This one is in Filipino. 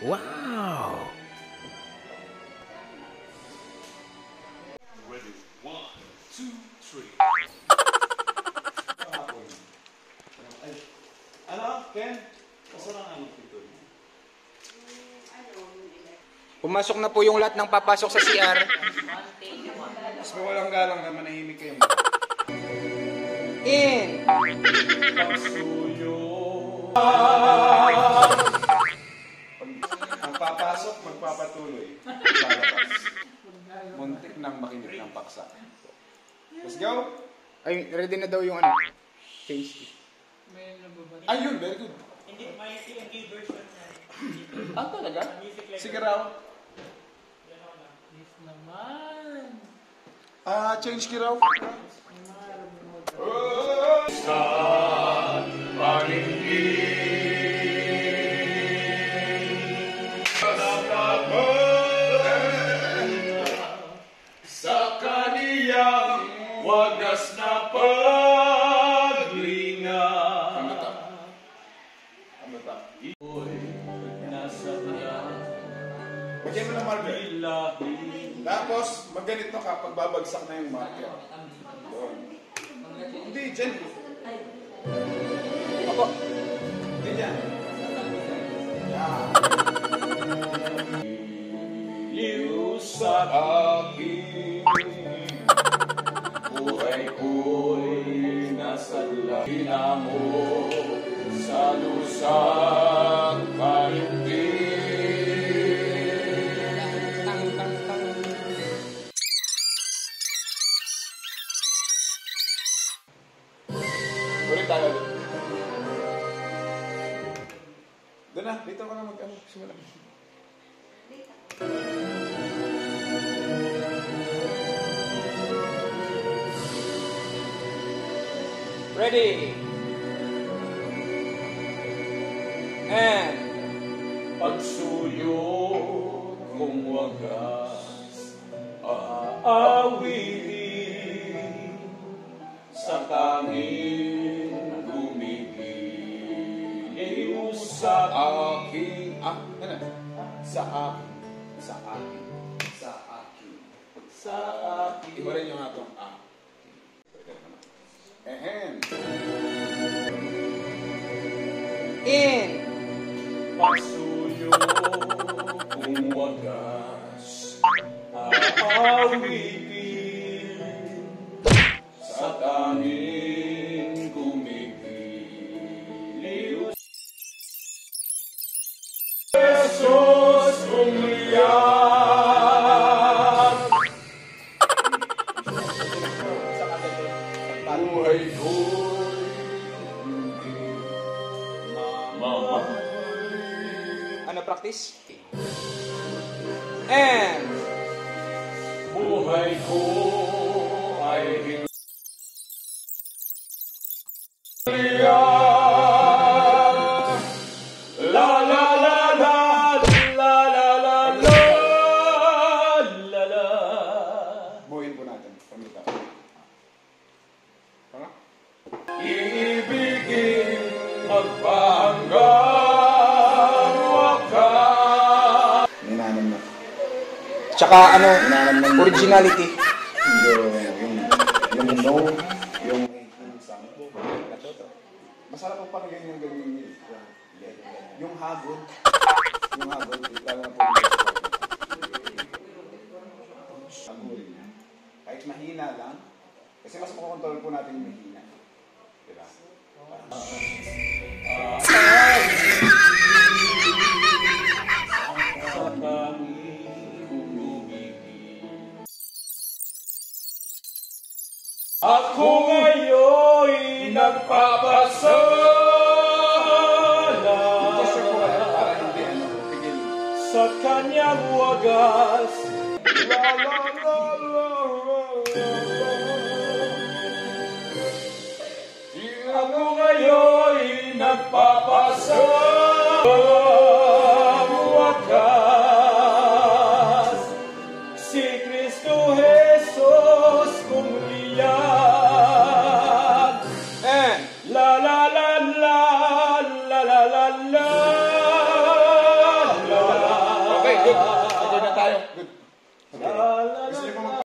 Wow! Ready? 1, 2, 3. Ano, Ken? Kasama nga magpito. Pumasok na po yung lahat ng papasok sa CR. Mas walang galang na manahimik kayo. In! Pagsuyo. Ang papasok, magpapatuloy. Lalabas. Muntik nang makinig ng paksa. Let's go! Ay, ready na daw yung ano? Change. Ayun, very good. Hindi, may TNG version na. Ah, talaga? Sige raw. Yes naman. Change ki raw. Sa kaniyang wagas na paglinga. Bigyan mo ng marker. Tapos, magganito ka pag babagsak na yung marker. Doon. Hindi, dyan. Ako. Hindi dyan. Liw sa aking buhay ko'y nasa lahina mo sa lusang kalumpin. Ulit tayo. Doon na, dito ka na mag-ano. Simula. Ready! And... Pagsuyo kung wagas aawitin sa tanging gumigiliw sa aking sa aking sa aking sa aking sa aking iba rin yung atong In! Pagsuyo kung wagas aawitin sa tanging gumigiliw Jesus umiyak buhay ko'y hindi mamahal. Ano practice? And... Buhay ko ay hindi la la la la la la la la la la. Buuin po natin. Pamita. Tama? Iibigin magpahanggang wakas. Ninanam na. Tsaka ano, originality. Yung no, yung sample. Masarap ang pakinggan yung ganyan niya. Yung hagod. Yung hagod. Lalo na po yung kahit mahina lang. Kasi mas makontrol po natin yung mahina. Diba? Ako ngayon'y nagpapasala sa kanyang wagas. La la la la ako ngayon'y nagpapasala wagas. Si Kristo Jesus kumuliyag. La la la la la la la la la na tayo. Good. Okay. Gusto niyo pa